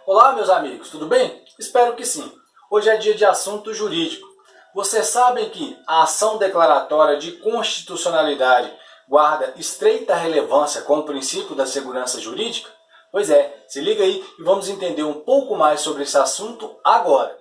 Olá, meus amigos, tudo bem? Espero que sim. Hoje é dia de assunto jurídico. Vocês sabem que a ação declaratória de constitucionalidade guarda estreita relevância com o princípio da segurança jurídica? Pois é, se liga aí e vamos entender um pouco mais sobre esse assunto agora.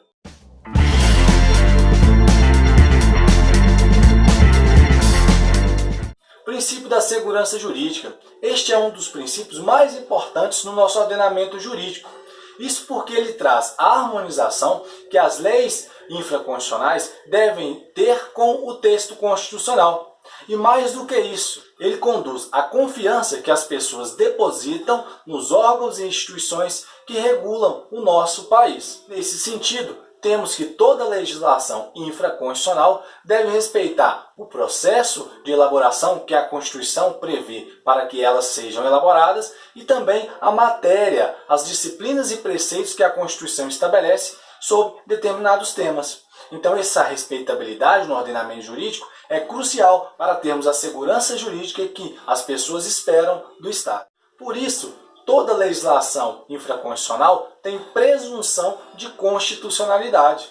Princípio da segurança jurídica. Este é um dos princípios mais importantes no nosso ordenamento jurídico. Isso porque ele traz a harmonização que as leis infraconstitucionais devem ter com o texto constitucional. E mais do que isso, ele conduz à confiança que as pessoas depositam nos órgãos e instituições que regulam o nosso país. Nesse sentido, temos que toda legislação infraconstitucional deve respeitar o processo de elaboração que a Constituição prevê para que elas sejam elaboradas e também a matéria, as disciplinas e preceitos que a Constituição estabelece sobre determinados temas. Então, essa respeitabilidade no ordenamento jurídico é crucial para termos a segurança jurídica que as pessoas esperam do Estado. Por isso, toda legislação infraconstitucional tem presunção de constitucionalidade.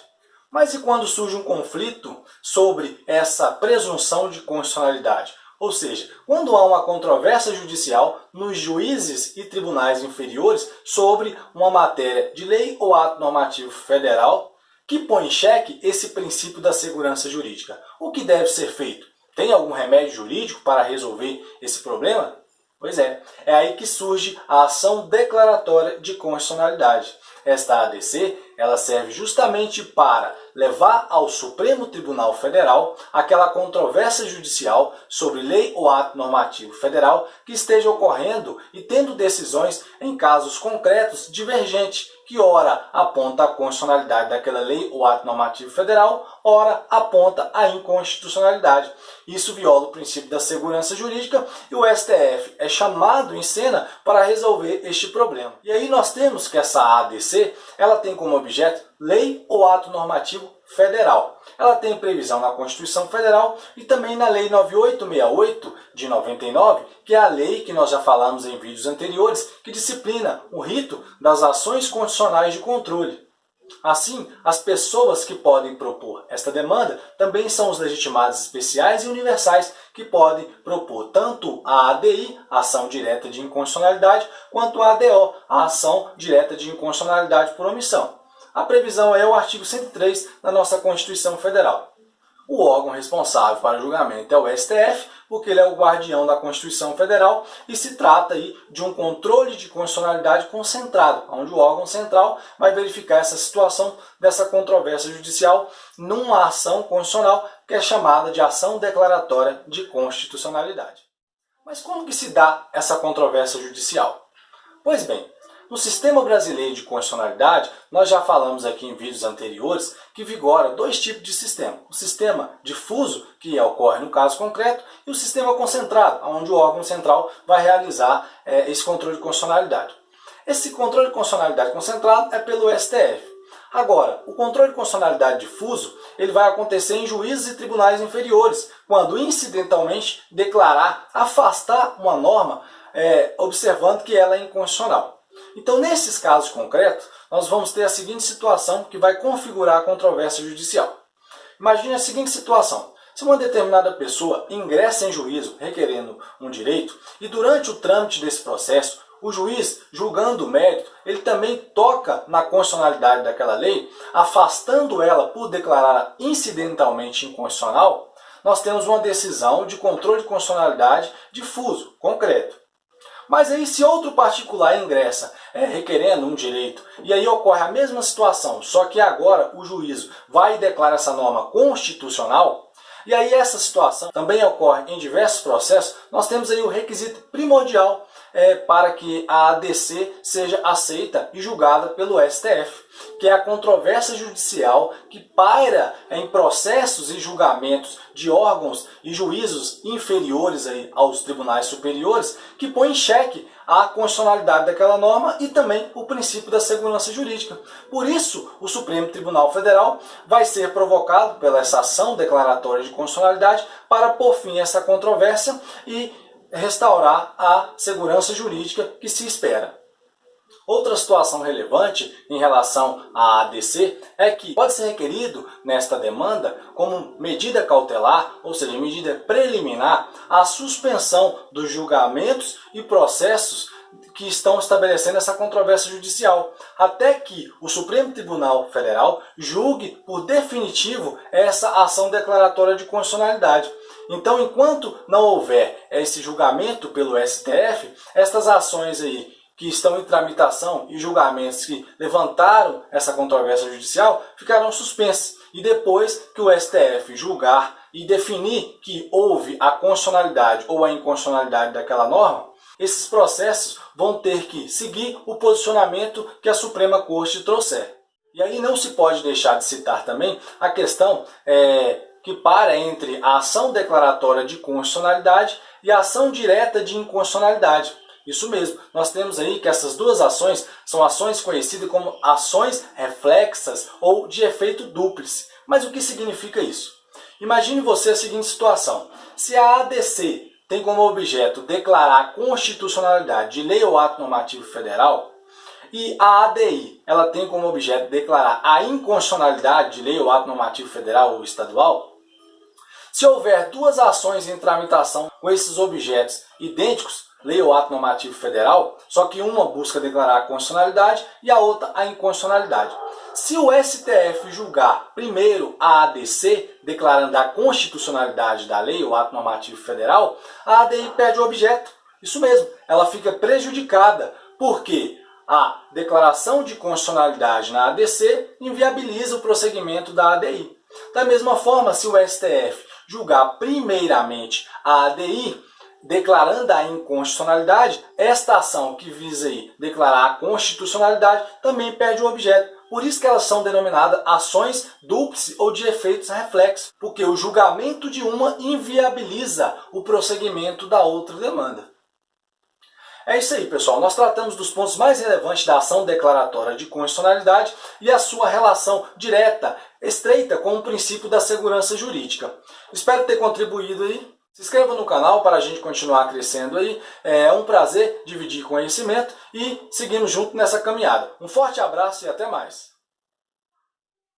Mas e quando surge um conflito sobre essa presunção de constitucionalidade? Ou seja, quando há uma controvérsia judicial nos juízes e tribunais inferiores sobre uma matéria de lei ou ato normativo federal que põe em xeque esse princípio da segurança jurídica. O que deve ser feito? Tem algum remédio jurídico para resolver esse problema? Pois é aí que surge a ação declaratória de constitucionalidade. Esta ADC, ela serve justamente para levar ao Supremo Tribunal Federal aquela controvérsia judicial sobre lei ou ato normativo federal que esteja ocorrendo e tendo decisões em casos concretos divergentes, que ora aponta a constitucionalidade daquela lei ou ato normativo federal, ora aponta a inconstitucionalidade. Isso viola o princípio da segurança jurídica e o STF é chamado em cena para resolver este problema. E aí nós temos que essa ADC, ela tem como objeto lei ou ato normativo federal. Ela tem previsão na Constituição Federal e também na Lei 9868 de 99, que é a lei que nós já falamos em vídeos anteriores, que disciplina o rito das ações constitucionais de controle. Assim, as pessoas que podem propor esta demanda também são os legitimados especiais e universais, que podem propor tanto a ADI, a ação direta de inconstitucionalidade, quanto a ADO, a ação direta de inconstitucionalidade por omissão. A previsão é o artigo 103 da nossa Constituição Federal. O órgão responsável para o julgamento é o STF, porque ele é o guardião da Constituição Federal e se trata aí de um controle de constitucionalidade concentrado, onde o órgão central vai verificar essa situação dessa controvérsia judicial numa ação constitucional que é chamada de ação declaratória de constitucionalidade. Mas como que se dá essa controvérsia judicial? Pois bem, no sistema brasileiro de constitucionalidade, nós já falamos aqui em vídeos anteriores que vigora dois tipos de sistema. O sistema difuso, que ocorre no caso concreto, e o sistema concentrado, onde o órgão central vai realizar esse controle de constitucionalidade. Esse controle de constitucionalidade concentrado é pelo STF. Agora, o controle de constitucionalidade difuso ele vai acontecer em juízes e tribunais inferiores, quando incidentalmente declarar, afastar uma norma, observando que ela é inconstitucional. Então, nesses casos concretos, nós vamos ter a seguinte situação que vai configurar a controvérsia judicial. Imagine a seguinte situação. Se uma determinada pessoa ingressa em juízo requerendo um direito e durante o trâmite desse processo, o juiz, julgando o mérito, ele também toca na constitucionalidade daquela lei, afastando ela por declarar incidentalmente inconstitucional, nós temos uma decisão de controle de constitucionalidade difuso, concreto. Mas aí se outro particular ingressa requerendo um direito e aí ocorre a mesma situação, só que agora o juízo vai e declara essa norma constitucional, e aí essa situação também ocorre em diversos processos, nós temos aí o requisito primordial para que a ADC seja aceita e julgada pelo STF, que é a controvérsia judicial que paira em processos e julgamentos de órgãos e juízos inferiores aí aos tribunais superiores, que põe em xeque a constitucionalidade daquela norma e também o princípio da segurança jurídica. Por isso, o Supremo Tribunal Federal vai ser provocado pela essa ação declaratória de constitucionalidade para pôr fim a essa controvérsia e restaurar a segurança jurídica que se espera. Outra situação relevante em relação à ADC é que pode ser requerido nesta demanda, como medida cautelar, ou seja, medida preliminar, a suspensão dos julgamentos e processos que estão estabelecendo essa controvérsia judicial, até que o Supremo Tribunal Federal julgue por definitivo essa ação declaratória de constitucionalidade. Então, enquanto não houver esse julgamento pelo STF, estas ações aí que estão em tramitação e julgamentos que levantaram essa controvérsia judicial ficarão suspensas. E depois que o STF julgar e definir que houve a constitucionalidade ou a inconstitucionalidade daquela norma, esses processos vão ter que seguir o posicionamento que a Suprema Corte trouxer. E aí não se pode deixar de citar também a questão que para entre a ação declaratória de constitucionalidade e a ação direta de inconstitucionalidade. Isso mesmo, nós temos aí que essas duas ações são ações conhecidas como ações reflexas ou de efeito dúplice. Mas o que significa isso? Imagine você a seguinte situação: se a ADC tem como objeto declarar a constitucionalidade de lei ou ato normativo federal, e a ADI ela tem como objeto declarar a inconstitucionalidade de lei ou ato normativo federal ou estadual, se houver duas ações em tramitação com esses objetos idênticos, lei ou ato normativo federal, só que uma busca declarar a constitucionalidade e a outra a inconstitucionalidade. Se o STF julgar primeiro a ADC, declarando a constitucionalidade da lei ou ato normativo federal, a ADI perde o objeto. Isso mesmo, ela fica prejudicada, porque a declaração de constitucionalidade na ADC inviabiliza o prosseguimento da ADI. Da mesma forma, se o STF julgar primeiramente a ADI, declarando a inconstitucionalidade, esta ação que visa aí declarar a constitucionalidade também perde o objeto. Por isso que elas são denominadas ações dúplice ou de efeitos reflexos, porque o julgamento de uma inviabiliza o prosseguimento da outra demanda. É isso aí, pessoal. Nós tratamos dos pontos mais relevantes da ação declaratória de constitucionalidade e a sua relação direta, estreita com o princípio da segurança jurídica. Espero ter contribuído aí. Se inscreva no canal para a gente continuar crescendo aí. É um prazer dividir conhecimento e seguimos juntos nessa caminhada. Um forte abraço e até mais.